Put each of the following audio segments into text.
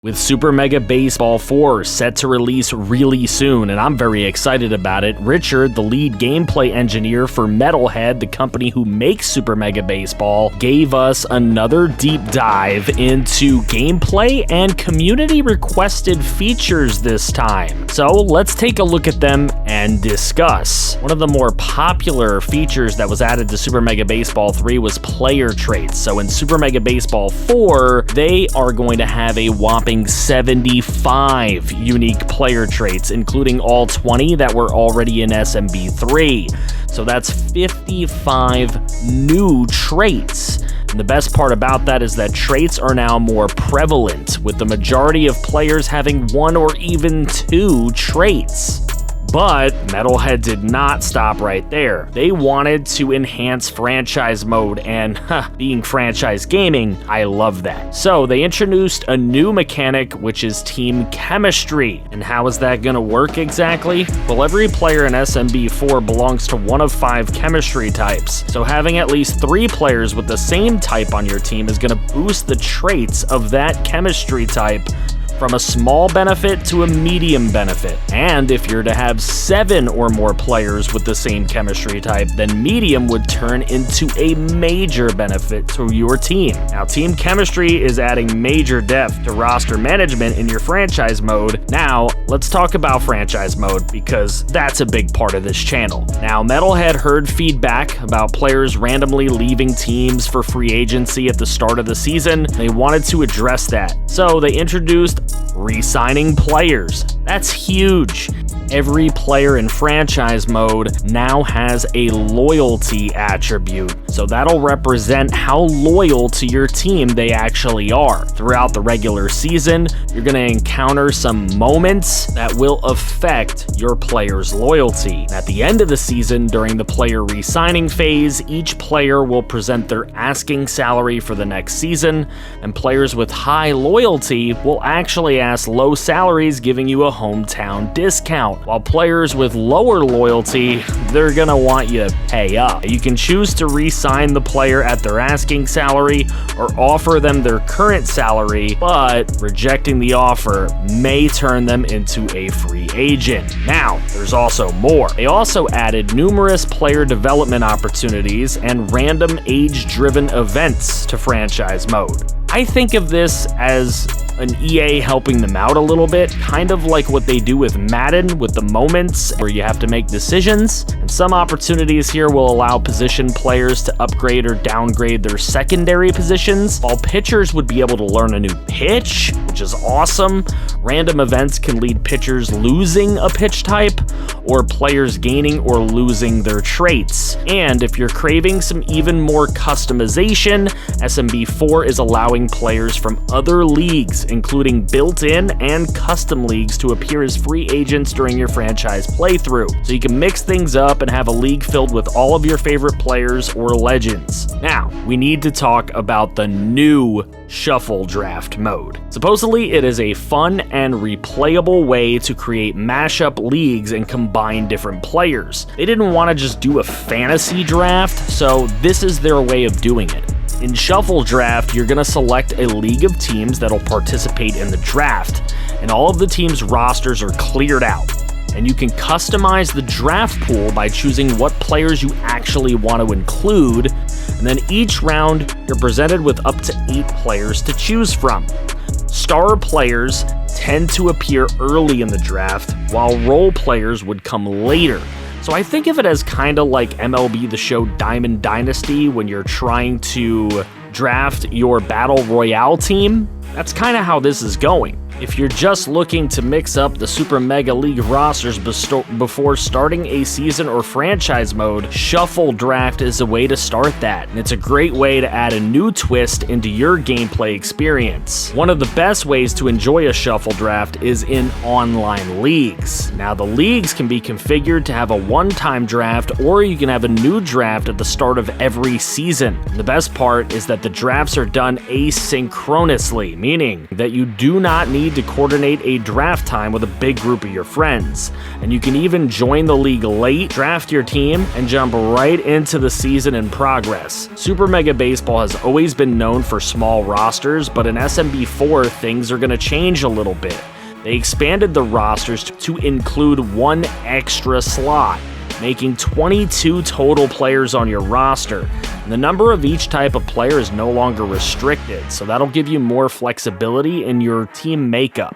With Super Mega Baseball 4 set to release really soon, and I'm very excited about it, Richard, the lead gameplay engineer for Metalhead, the company who makes Super Mega Baseball, gave us another deep dive into gameplay and community-requested features this time. So let's take a look at them and discuss. One of the more popular features that was added to Super Mega Baseball 3 was player traits. So in Super Mega Baseball 4, they are going to have a whopping 75 unique player traits, including all 20 that were already in SMB3. So that's 55 new traits. And the best part about that is that traits are now more prevalent, with the majority of players having 1 or even 2 traits. But Metalhead did not stop right there. They wanted to enhance franchise mode, and being franchise gaming, I love that. So they introduced a new mechanic, which is team chemistry. And how is that gonna work exactly? Well, every player in SMB4 belongs to one of 5 chemistry types. So having at least 3 players with the same type on your team is gonna boost the traits of that chemistry type from a small benefit to a medium benefit. And if you're to have 7 or more players with the same chemistry type, then medium would turn into a major benefit to your team. Now, team chemistry is adding major depth to roster management in your franchise mode. Now, let's talk about franchise mode, because that's a big part of this channel. Now, Metalhead heard feedback about players randomly leaving teams for free agency at the start of the season. They wanted to address that. So they introduced re-signing players. That's huge. Every player in franchise mode now has a loyalty attribute, so that'll represent how loyal to your team they actually are. Throughout the regular season, you're going to encounter some moments that will affect your player's loyalty. At the end of the season, during the player re-signing phase, each player will present their asking salary for the next season, and players with high loyalty will actually ask low salaries, giving you a hometown discount. While players with lower loyalty, they're gonna want you to pay up. You can choose to re-sign the player at their asking salary or offer them their current salary, but rejecting the offer may turn them into a free agent. Now, there's also more. They also added numerous player development opportunities and random age-driven events to franchise mode. I think of this as an EA helping them out a little bit, kind of like what they do with Madden with the moments where you have to make decisions. And some opportunities here will allow position players to upgrade or downgrade their secondary positions, while pitchers would be able to learn a new pitch, which is awesome. Random events can lead pitchers losing a pitch type, or players gaining or losing their traits. And if you're craving some even more customization, SMB4 is allowing players from other leagues, including built-in and custom leagues, to appear as free agents during your franchise playthrough. So you can mix things up and have a league filled with all of your favorite players or legends. Now, we need to talk about the new Shuffle Draft mode. Supposedly, it is a fun and replayable way to create mashup leagues and combine different players. They didn't want to just do a fantasy draft, so this is their way of doing it. In Shuffle Draft, you're going to select a league of teams that'll participate in the draft, and all of the teams' rosters are cleared out. And you can customize the draft pool by choosing what players you actually want to include, and then each round, you're presented with up to 8 players to choose from. Star players tend to appear early in the draft, while role players would come later. So I think of it as kind of like MLB The Show Diamond Dynasty when you're trying to draft your Battle Royale team. That's kind of how this is going. If you're just looking to mix up the Super Mega League rosters before starting a season or franchise mode, Shuffle Draft is a way to start that, and it's a great way to add a new twist into your gameplay experience. One of the best ways to enjoy a Shuffle Draft is in online leagues. Now, the leagues can be configured to have a one-time draft, or you can have a new draft at the start of every season. And the best part is that the drafts are done asynchronously, meaning that you do not need need to coordinate a draft time with a big group of your friends. And you can even join the league late, draft your team, and jump right into the season in progress. Super Mega Baseball has always been known for small rosters, but in SMB4, things are going to change a little bit. They expanded the rosters to include one extra slot, making 22 total players on your roster. And the number of each type of player is no longer restricted, so that'll give you more flexibility in your team makeup.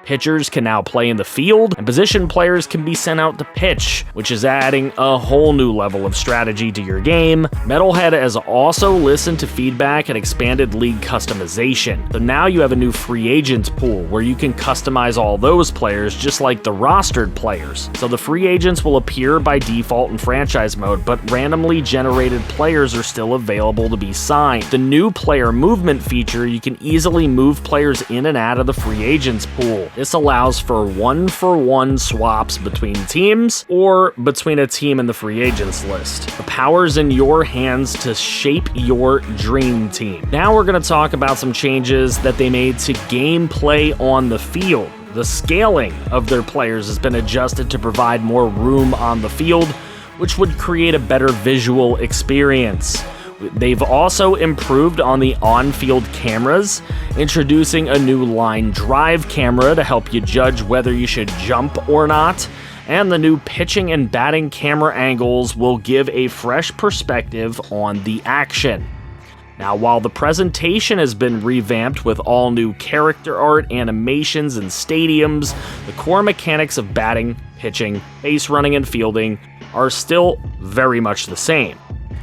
Pitchers can now play in the field, and position players can be sent out to pitch, which is adding a whole new level of strategy to your game. Metalhead has also listened to feedback and expanded league customization. So now you have a new free agents pool where you can customize all those players just like the rostered players. So the free agents will appear by default in franchise mode, but randomly generated players are still available to be signed. The new player movement feature, you can easily move players in and out of the free agents pool. This allows for one-for-one swaps between teams or between a team and the free agents list. The power's in your hands to shape your dream team. Now we're going to talk about some changes that they made to gameplay on the field. The scaling of their players has been adjusted to provide more room on the field, which would create a better visual experience. They've also improved on the on-field cameras, introducing a new line drive camera to help you judge whether you should jump or not, and the new pitching and batting camera angles will give a fresh perspective on the action. Now, while the presentation has been revamped with all new character art, animations, and stadiums, the core mechanics of batting, pitching, base running, and fielding are still very much the same.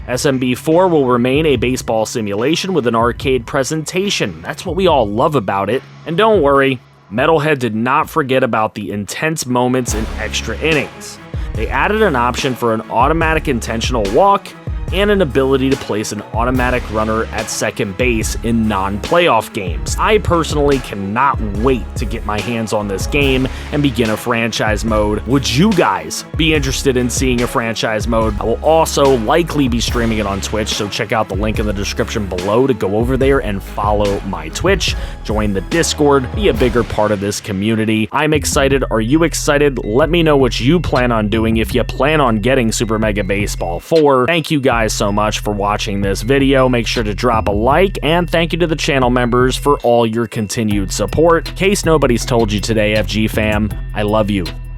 SMB4 will remain a baseball simulation with an arcade presentation. That's what we all love about it. And don't worry, Metalhead did not forget about the intense moments in extra innings. They added an option for an automatic intentional walk and an ability to place an automatic runner at second base in non-playoff games. I personally cannot wait to get my hands on this game and begin a franchise mode. Would you guys be interested in seeing a franchise mode? I will also likely be streaming it on Twitch, so check out the link in the description below to go over there and follow my Twitch, join the Discord, be a bigger part of this community. I'm excited. Are you excited? Let me know what you plan on doing if you plan on getting Super Mega Baseball 4. Thank you guys so much for watching this video. Make sure to drop a like, and thank you to the channel members for all your continued support. In case nobody's told you today, FG fam, I love you.